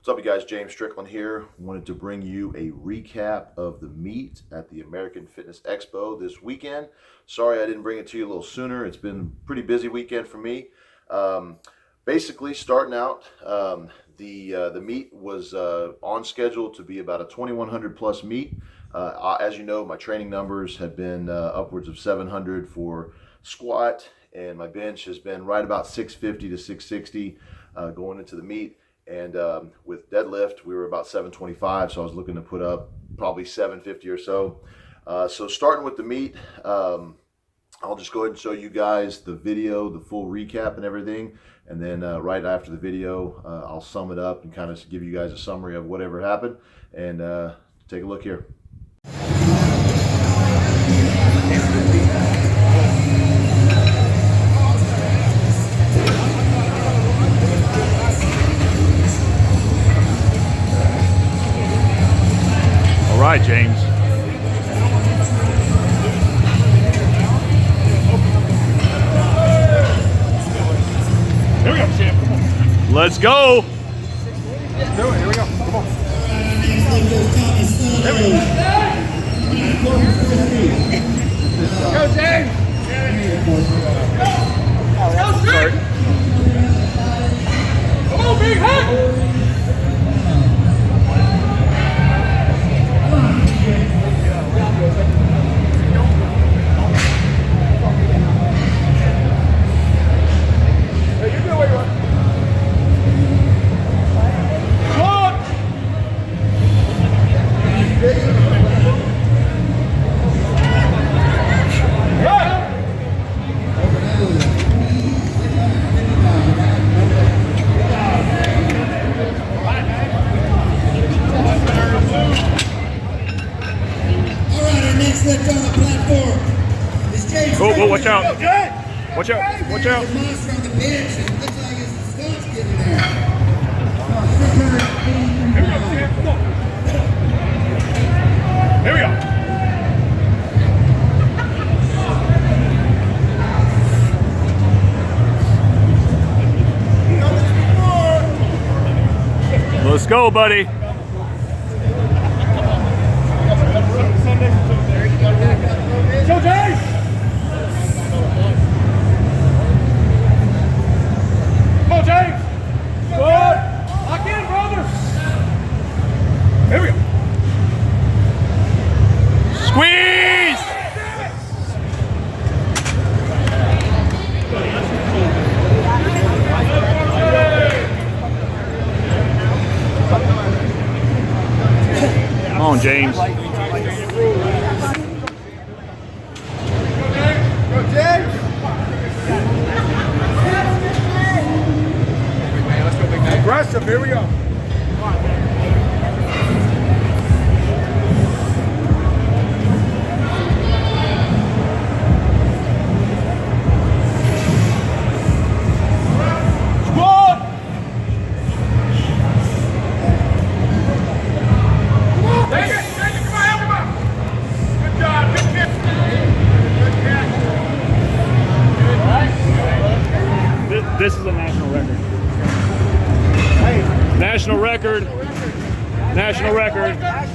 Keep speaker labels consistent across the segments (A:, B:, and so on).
A: What's up, you guys? James Strickland here. Wanted to bring you a recap of the meet at the American Fitness Expo this weekend. Sorry I didn't bring it to you a little sooner. It's been a pretty busy weekend for me. Basically, starting out, the meet was on schedule to be about a 2,100 plus meet. As you know, my training numbers have been upwards of 700 for squat, and my bench has been right about 650 to 660 going into the meet. And with deadlift, we were about 725, so I was looking to put up probably 750 or so. So starting with the meet, I'll just go ahead and show you guys the video, the full recap and everything. And then right after the video, I'll sum it up and kind of give you guys a summary of whatever happened. And take a look here.
B: All right, James.
C: Here we go, Sam. Come on.
B: Let's go.
C: Let's do it. Here we go. Come on. There we go. Go, James. Go, Strick. Come on, big hit.
D: Lift on the platform is James.
B: Oh, watch out. Watch out. Watch out.
D: The monster on the bench, and it looks like it's the Scots getting there.
C: Here we go, Sam. Come on. Here we go.
B: Let's go, buddy.
C: Go, James! Come on, James! Good! Lock in, brother! Here we go!
B: Squeeze! Come on, James.
C: Aggressive, here we go. Squat! Take it, come on, help him out. Good job, good catch. Good catch.
B: This is a national record. National record. National record.
C: Yeah!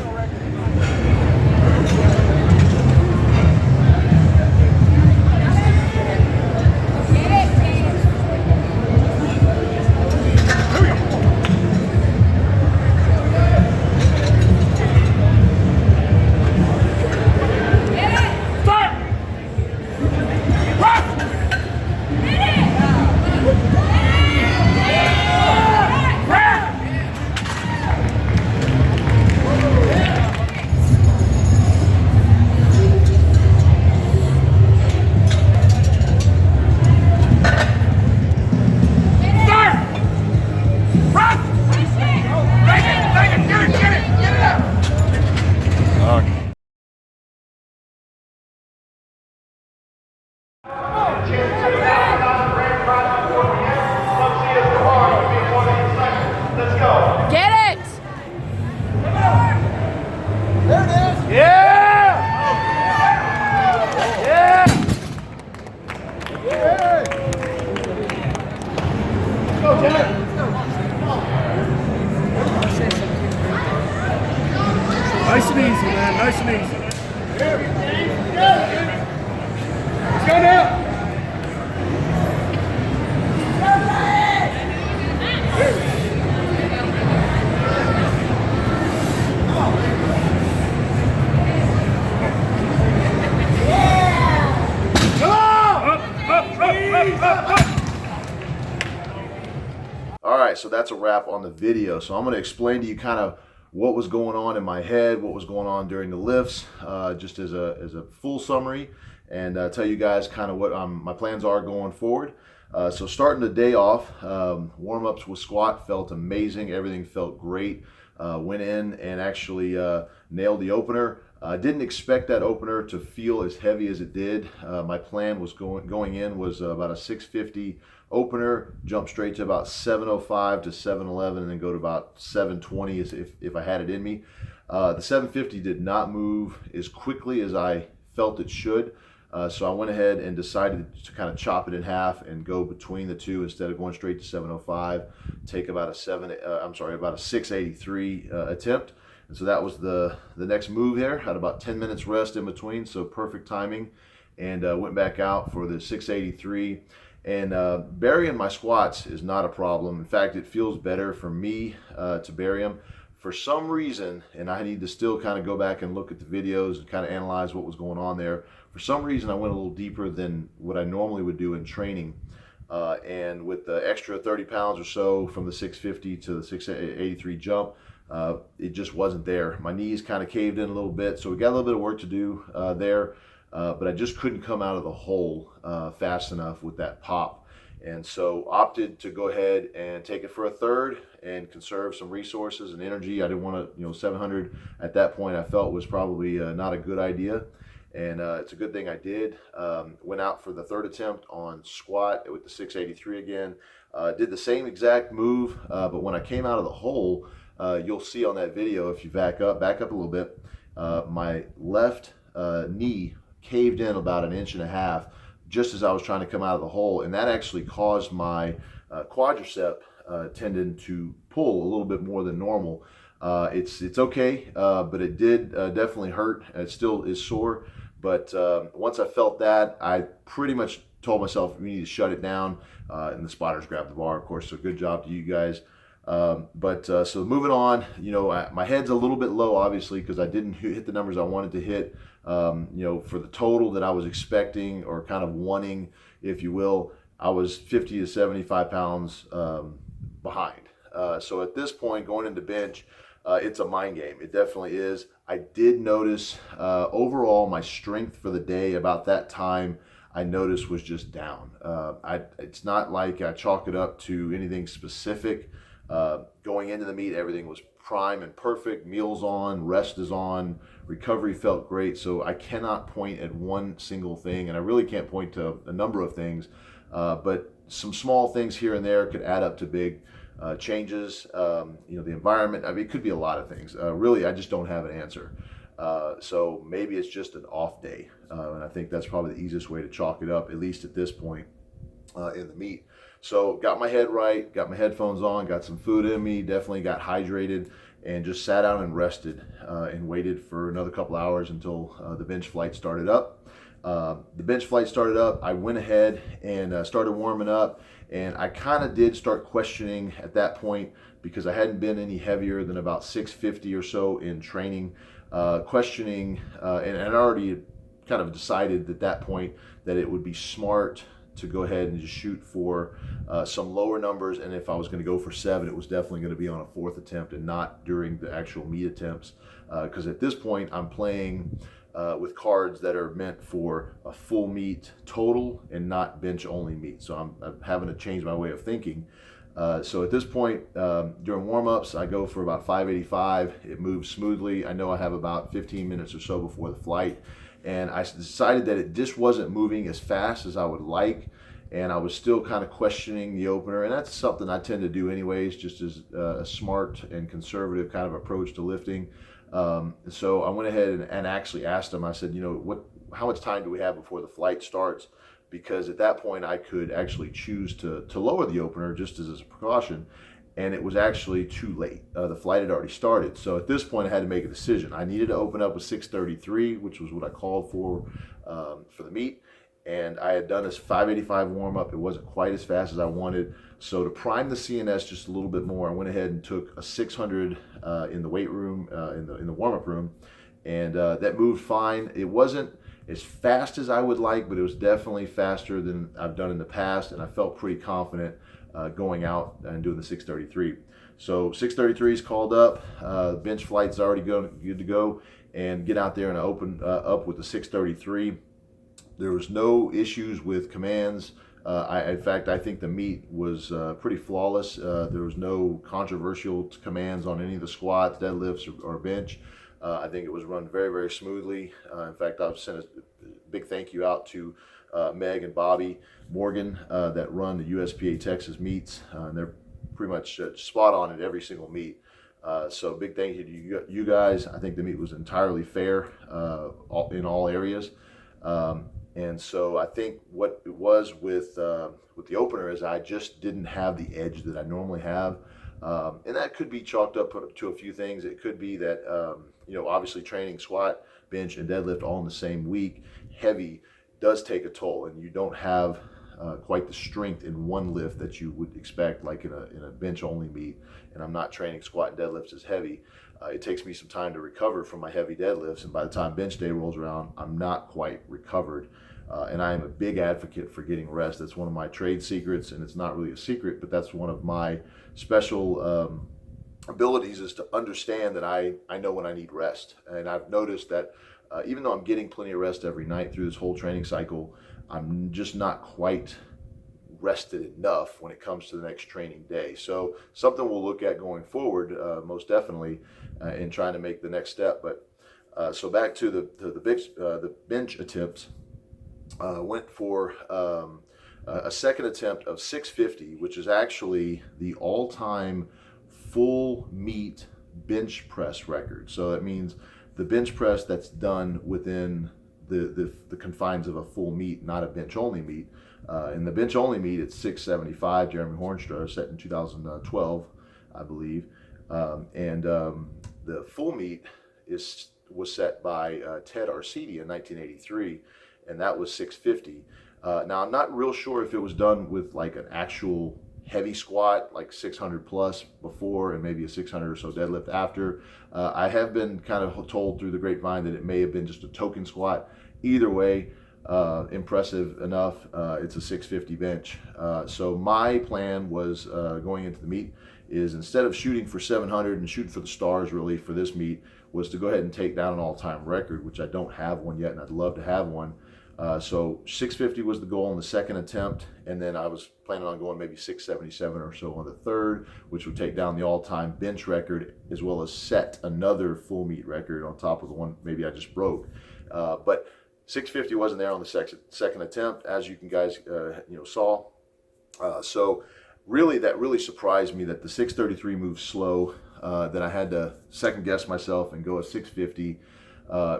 C: and easy, man. Nice and easy. Let's go now.
A: All right, so that's a wrap on the video. So I'm going to explain to you kind of what was going on in my head, what was going on during the lifts, just as a full summary, and tell you guys kind of what my plans are going forward. So starting the day off, warm-ups with squat felt amazing. Everything felt great. Went in and actually nailed the opener. I didn't expect that opener to feel as heavy as it did. My plan was going in was about a 650 opener, jump straight to about 705 to 711, and then go to about 720 if I had it in me. The 750 did not move as quickly as I felt it should. So I went ahead and decided to kind of chop it in half and go between the two instead of going straight to 705. Take about a 683 attempt. And so that was the next move there. Had about 10 minutes rest in between, so perfect timing. And went back out for the 683. And burying my squats is not a problem. In fact, it feels better for me to bury them. For some reason, and I need to still kind of go back and look at the videos and kind of analyze what was going on there. For some reason, I went a little deeper than what I normally would do in training. And with the extra 30 pounds or so from the 650 to the 683 jump, it just wasn't there. My knees kind of caved in a little bit, so we got a little bit of work to do there. But I just couldn't come out of the hole fast enough with that pop. And so opted to go ahead and take it for a third and conserve some resources and energy. I didn't want to, 700 at that point I felt was probably not a good idea. And it's a good thing I did. Went out for the third attempt on squat with the 683 again. Did the same exact move, but when I came out of the hole, you'll see on that video, if you back up a little bit, my left knee caved in about 1.5 inches just as I was trying to come out of the hole, and that actually caused my quadricep tendon to pull a little bit more than normal. It's okay, but it did definitely hurt. It still is sore, but once I felt that, I pretty much told myself we need to shut it down, and the spotters grabbed the bar, of course, so good job to you guys. So moving on, my head's a little bit low, obviously, because I didn't hit the numbers I wanted to hit. For the total that I was expecting or kind of wanting, if you will, I was 50 to 75 pounds behind. So at this point, going into bench, it's a mind game. It definitely is. I did notice overall my strength for the day about that time I noticed was just down. It's not like I chalk it up to anything specific. Going into the meet, everything was prime and perfect. Meals on, rest is on, recovery felt great. So I cannot point at one single thing, and I really can't point to a number of things, but some small things here and there could add up to big changes. The environment, it could be a lot of things. Really, I just don't have an answer. So maybe it's just an off day, and I think that's probably the easiest way to chalk it up, at least at this point in the meet. So got my head right, got my headphones on, got some food in me, definitely got hydrated, and just sat down and rested and waited for another couple hours until the bench flight started up. The bench flight started up, I went ahead and started warming up, and I kind of did start questioning at that point because I hadn't been any heavier than about 650 or so in training, questioning, and I'd already kind of decided at that point that it would be smart to go ahead and just shoot for some lower numbers, and if I was going to go for 7, it was definitely going to be on a 4th attempt and not during the actual meet attempts, because at this point I'm playing with cards that are meant for a full meet total and not bench only meet, so I'm having to change my way of thinking. So at this point, during warm-ups, I go for about 585. It moves smoothly. I know I have about 15 minutes or so before the flight, and I decided that it just wasn't moving as fast as I would like, and I was still kind of questioning the opener, and that's something I tend to do anyways, just as a smart and conservative kind of approach to lifting. So I went ahead and actually asked him, I said, how much time do we have before the flight starts? Because at that point I could actually choose to lower the opener just as a precaution. and it was actually too late. The flight had already started. So at this point, I had to make a decision. I needed to open up with 633, which was what I called for the meet. And I had done this 585 warm up. It wasn't quite as fast as I wanted. So to prime the CNS just a little bit more, I went ahead and took a 600 in the weight room, in the warm up room. And that moved fine. It wasn't as fast as I would like, but it was definitely faster than I've done in the past. And I felt pretty confident going out and doing the 633. So 633 is called up, bench flight's already good to go, and get out there and open up with the 633. There was no issues with commands. In fact, I think the meet was pretty flawless. There was no controversial commands on any of the squats, deadlifts, or bench. I think it was run very, very smoothly. In fact, I've sent a big thank you out to Meg and Bobby Morgan that run the USPA Texas meets. And they're pretty much spot on at every single meet. So big thank you to you guys. I think the meet was entirely fair in all areas. And so I think what it was with the opener is I just didn't have the edge that I normally have. And that could be chalked up to a few things. It could be that, obviously training squat, bench, and deadlift all in the same week, heavy, does take a toll, and you don't have quite the strength in one lift that you would expect, like in a bench only meet. And I'm not training squat and deadlifts as heavy. It takes me some time to recover from my heavy deadlifts, and by the time bench day rolls around, I'm not quite recovered. And I am a big advocate for getting rest. That's one of my trade secrets, and it's not really a secret, but that's one of my special abilities, is to understand that I know when I need rest. And I've noticed that even though I'm getting plenty of rest every night through this whole training cycle, I'm just not quite rested enough when it comes to the next training day. So something we'll look at going forward, most definitely, in trying to make the next step. But so back to the bench attempts. Went for a second attempt of 650, which is actually the all-time full meet bench press record. So that means the bench press that's done within the confines of a full meet, not a bench only meet. In the bench only meet, it's 675. Jeremy Hornstra set in 2012, I believe, and the full meet was set by Ted Arcidi in 1983, and that was 650. Now I'm not real sure if it was done with like an actual heavy squat, like 600 plus before, and maybe a 600 or so deadlift after. I have been kind of told through the grapevine that it may have been just a token squat. Either way, impressive enough. It's a 650 bench. So my plan was going into the meet is, instead of shooting for 700 and shooting for the stars really for this meet, was to go ahead and take down an all-time record, which I don't have one yet, and I'd love to have one. So 650 was the goal on the second attempt, and then I was planning on going maybe 677 or so on the third, which would take down the all-time bench record, as well as set another full meet record on top of the one maybe I just broke. But 650 wasn't there on the second attempt, as you guys saw. So really, that really surprised me that the 633 moved slow, that I had to second guess myself and go at 650.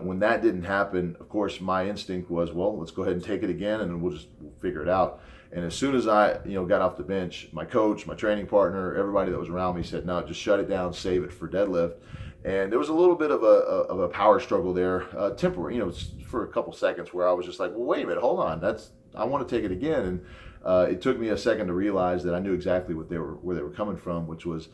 A: When that didn't happen, of course, my instinct was, well, let's go ahead and take it again, and we'll figure it out. And as soon as I got off the bench, my coach, my training partner, everybody that was around me said, no, just shut it down, save it for deadlift. And there was a little bit of a power struggle there, temporary, for a couple seconds, where I was just like, well, wait a minute, hold on, I want to take it again. And it took me a second to realize that I knew exactly where they were coming from, which was,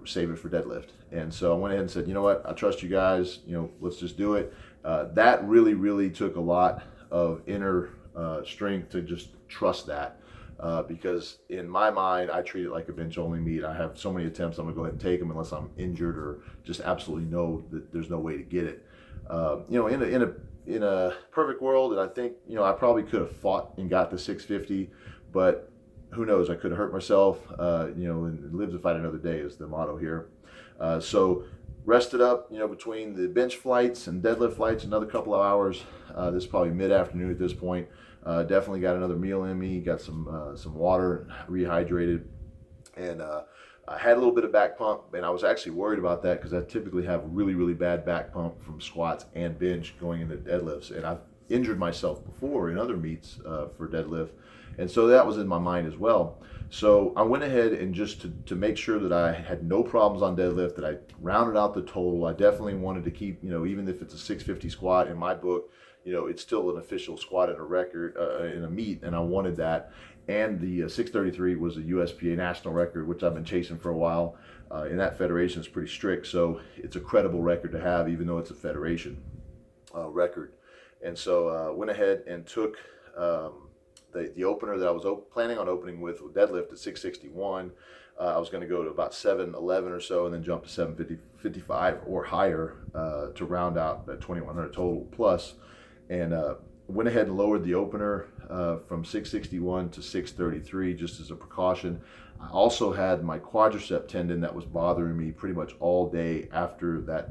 A: save it for deadlift. And so I went ahead and said, you know what, I trust you guys, let's just do it. That really, really took a lot of inner strength to just trust that. Because in my mind, I treat it like a bench only meet. I have so many attempts, I'm gonna go ahead and take them unless I'm injured or just absolutely know that there's no way to get it. In a perfect world, and I think, I probably could have fought and got the 650, but who knows, I could have hurt myself, and live to fight another day is the motto here. So rested up, between the bench flights and deadlift flights, another couple of hours. This is probably mid-afternoon at this point. Definitely got another meal in me, got some water, rehydrated, and I had a little bit of back pump, and I was actually worried about that because I typically have really, really bad back pump from squats and bench going into deadlifts, and I've injured myself before in other meets for deadlift, And so that was in my mind as well. So I went ahead and just to make sure that I had no problems on deadlift, that I rounded out the total. I definitely wanted to keep, even if it's a 650 squat in my book, it's still an official squat in a record, in a meet, and I wanted that. And the 633 was a USPA National record, which I've been chasing for a while. And that federation is pretty strict, so it's a credible record to have, even though it's a federation record. And so went ahead and took the opener that I was planning on opening with deadlift at 661. I was going to go to about 711 or so, and then jump to 755 or higher to round out that 2100 total plus. And went ahead and lowered the opener from 661 to 633 just as a precaution. I also had my quadricep tendon that was bothering me pretty much all day after that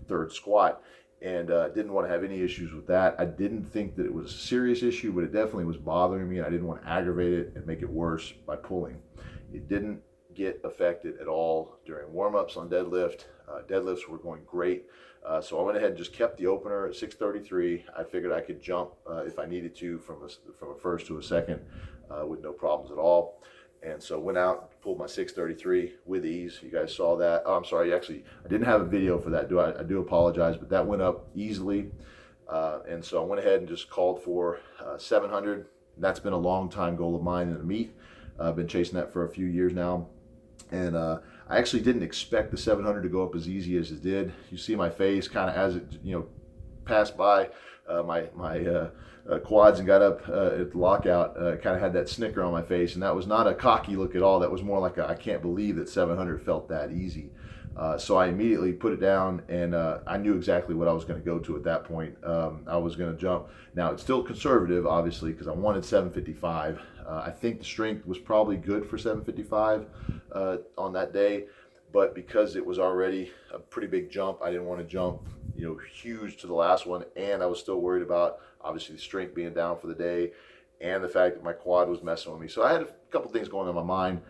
A: third squat, and didn't want to have any issues with that. I didn't think that it was a serious issue, but it definitely was bothering me, and I didn't want to aggravate it and make it worse by pulling. It didn't get affected at all during warm-ups on deadlift. Deadlifts were going great. So I went ahead and just kept the opener at 633. I figured I could jump if I needed to from a first to a second with no problems at all. And so went out, pulled my 633 with ease. You guys saw that. Oh, I'm sorry, actually, I didn't have a video for that. I do apologize, but that went up easily. And so I went ahead and just called for 700. That's been a long time goal of mine in the meet. I've been chasing that for a few years now. And I actually didn't expect the 700 to go up as easy as it did. You see my face kind of as it passed by my quads and got up at the lockout, kind of had that snicker on my face, and that was not a cocky look at all. That was more like I can't believe that 700 felt that easy. So I immediately put it down, and I knew exactly what I was going to go to at that point. I was going to jump. Now, it's still conservative, obviously, because I wanted 755. I think the strength was probably good for 755 on that day, but because it was already a pretty big jump, I didn't want to jump huge to the last one, and I was still worried about, obviously, the strength being down for the day, and the fact that my quad was messing with me. So I had a couple things going on in my mind,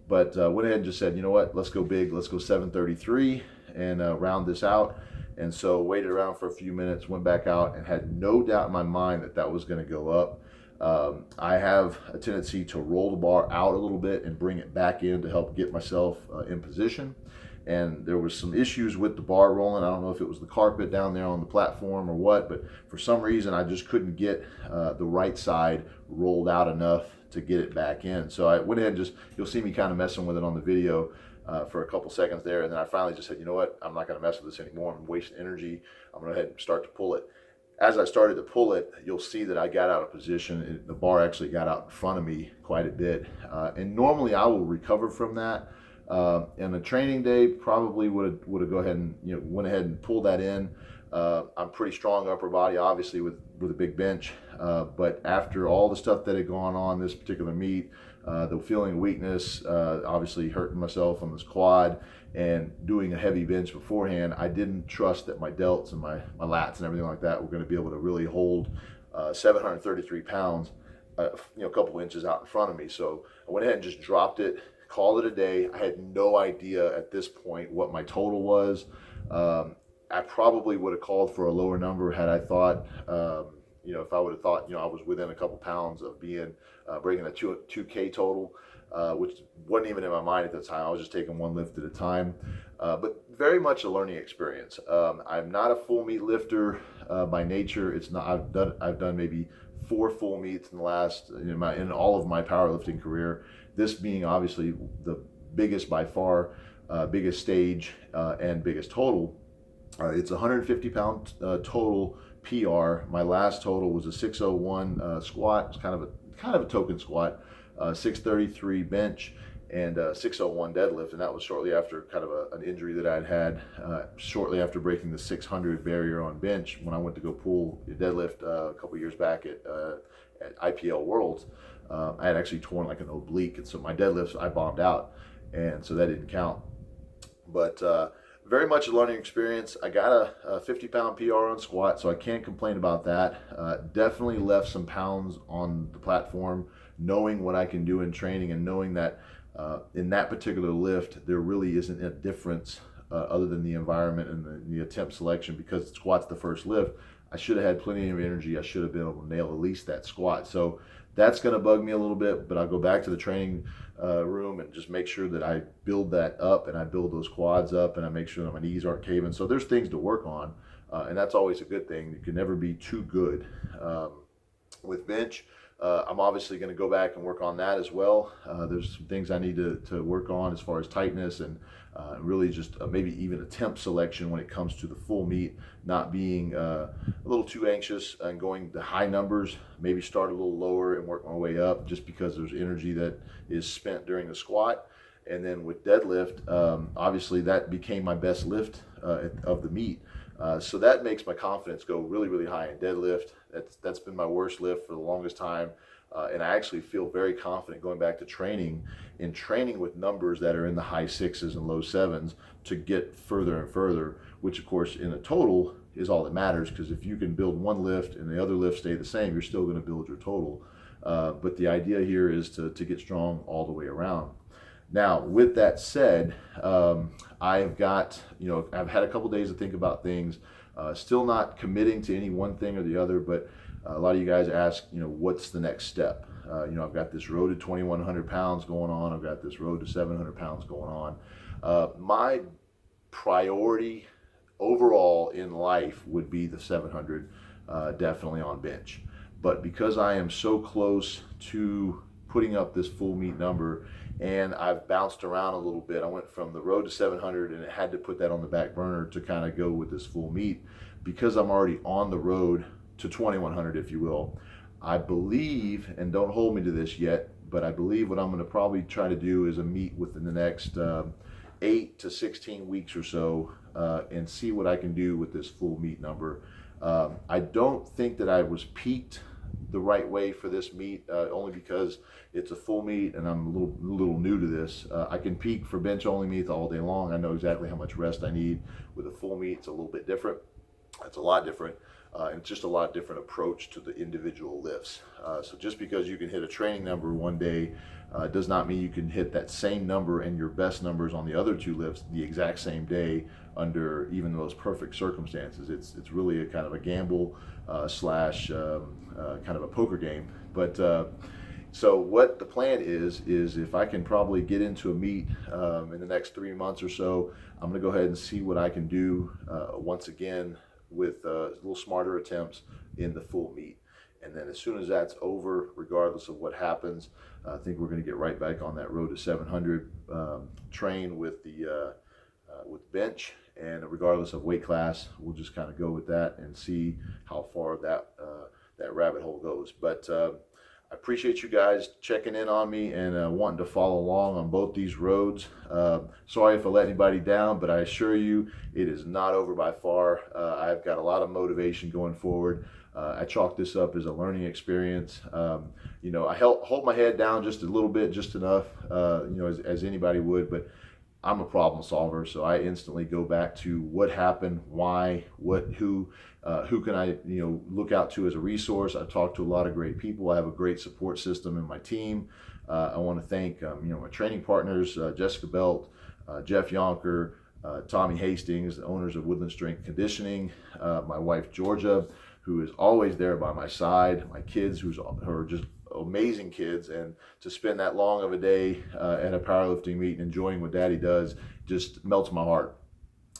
A: but went ahead and just said, you know what, let's go big. Let's go 733 and round this out. And so waited around for a few minutes, went back out, and had no doubt in my mind that that was going to go up. I have a tendency to roll the bar out a little bit and bring it back in to help get myself in position. And there was some issues with the bar rolling. I don't know if it was the carpet down there on the platform or what, but for some reason I just couldn't get the right side rolled out enough to get it back in. So I went ahead and you'll see me kind of messing with it on the video for a couple seconds there, and then I finally just said, you know what, I'm not going to mess with this anymore. I'm wasting energy. I'm going to go ahead and start to pull it. As I started to pull it, you'll see that I got out of position. The bar actually got out in front of me quite a bit, and normally I will recover from that. And a training day probably would have go ahead and went ahead and pulled that in. I'm pretty strong upper body, obviously with a big bench, but after all the stuff that had gone on this particular meet, the feeling of weakness, obviously hurting myself on this quad, and doing a heavy bench beforehand, I didn't trust that my delts and my lats and everything like that were going to be able to really hold 733 pounds, a couple inches out in front of me. So I went ahead and just dropped it, called it a day. I had no idea at this point what my total was. I probably would have called for a lower number had I thought, if I would have thought, I was within a couple pounds of breaking a 2K total, which wasn't even in my mind at the time. I was just taking one lift at a time, but very much a learning experience. I'm not a full meet lifter by nature. It's not. I've done maybe 4 full meets in the last in all of my powerlifting career. This being obviously the biggest by far, biggest stage and biggest total. It's a 150-pound total PR. My last total was a 601 squat. It's kind of a token squat, 633 bench, and 601 deadlift. And that was shortly after kind of an injury that I'd had shortly after breaking the 600 barrier on bench when I went to go pull the deadlift a couple years back at IPL Worlds. I had actually torn like an oblique, and so my deadlifts I bombed out, and so that didn't count. But very much a learning experience. I got a 50-pound PR on squat, so I can't complain about that. Definitely left some pounds on the platform, knowing what I can do in training and knowing that in that particular lift, there really isn't a difference other than the environment and the attempt selection. Because squat's the first lift, I should have had plenty of energy. I should have been able to nail at least that squat. So that's going to bug me a little bit, but I'll go back to the training room and just make sure that I build that up, and I build those quads up, and I make sure that my knees aren't caving. So there's things to work on, and that's always a good thing. You can never be too good. With bench, I'm obviously going to go back and work on that as well. There's some things I need to work on as far as tightness and really just maybe even attempt selection when it comes to the full meet, not being a little too anxious and going the high numbers, maybe start a little lower and work my way up just because there's energy that is spent during the squat. And then with deadlift, obviously that became my best lift of the meet. So that makes my confidence go really, really high in deadlift. That's been my worst lift for the longest time. And I actually feel very confident going back to training with numbers that are in the high 6s and low 7s to get further and further, which of course in a total is all that matters, because if you can build one lift and the other lifts stay the same, you're still going to build your total. But the idea here is to get strong all the way around. Now, with that said, I've got, I've had a couple days to think about things, still not committing to any one thing or the other, but a lot of you guys ask, what's the next step? I've got this road to 2,100 pounds going on. I've got this road to 700 pounds going on. My priority overall in life would be the 700, definitely on bench. But because I am so close to putting up this full meet number, and I've bounced around a little bit. I went from the road to 700 and had to put that on the back burner to kind of go with this full meet, because I'm already on the road to 2,100, if you will. I believe, and don't hold me to this yet, but I believe what I'm going to probably try to do is a meet within the next 8 to 16 weeks or so, and see what I can do with this full meet number. I don't think that I was peaked the right way for this meet, only because it's a full meet and I'm a little new to this. I can peak for bench only meets all day long. I know exactly how much rest I need. With a full meet, it's a little bit different. It's a lot different, and it's just a lot different approach to the individual lifts. So just because you can hit a training number one day does not mean you can hit that same number and your best numbers on the other two lifts the exact same day under even those perfect circumstances. It's really a kind of a gamble slash kind of a poker game. But so what the plan is if I can probably get into a meet in the next 3 months or so, I'm going to go ahead and see what I can do once again with little smarter attempts in the full meet. And then as soon as that's over, regardless of what happens, I think we're going to get right back on that road to 700, train with the with bench, and regardless of weight class, we'll just kind of go with that and see how far that rabbit hole goes. But I appreciate you guys checking in on me and wanting to follow along on both these roads. Sorry if I let anybody down, but I assure you it is not over by far. I've got a lot of motivation going forward. I chalk this up as a learning experience. I hold my head down just a little bit, just enough, as anybody would, but I'm a problem solver, so I instantly go back to what happened, why, who can I look out to as a resource. I've talked to a lot of great people. I have a great support system in my team. I want to thank my training partners, Jessica Belt, Jeff Yonker, Tommy Hastings, the owners of Woodland Strength Conditioning, my wife Georgia, who is always there by my side, my kids who are just amazing kids, and to spend that long of a day at a powerlifting meet and enjoying what Daddy does just melts my heart.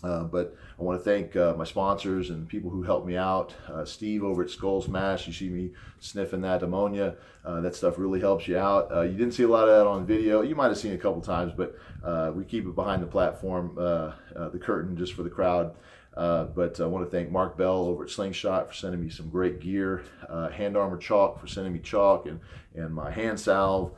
A: But I want to thank my sponsors and people who helped me out. Steve over at Skull Smash, you see me sniffing that ammonia. That stuff really helps you out. You didn't see a lot of that on video. You might have seen it a couple times, but we keep it behind the platform, the curtain, just for the crowd. But I want to thank Mark Bell over at Slingshot for sending me some great gear, Hand Armor Chalk for sending me chalk and my hand salve.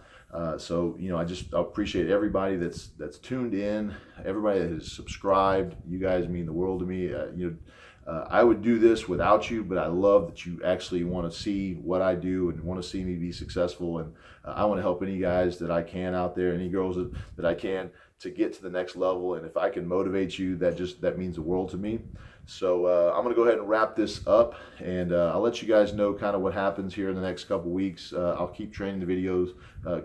A: So I just appreciate everybody that's tuned in, everybody that has subscribed. You guys mean the world to me. I would do this without you, but I love that you actually want to see what I do and want to see me be successful. And I want to help any guys that I can out there, any girls that I can, to get to the next level. And if I can motivate you, that means the world to me. So I'm going to go ahead and wrap this up, and I'll let you guys know kind of what happens here in the next couple weeks. I'll keep training the videos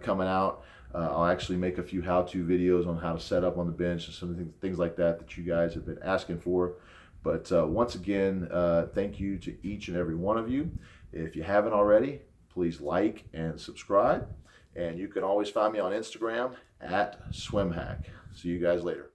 A: coming out. I'll actually make a few how-to videos on how to set up on the bench and some things like that you guys have been asking for. But once again, thank you to each and every one of you. If you haven't already, please like and subscribe. And you can always find me on Instagram at SwimHack. See you guys later.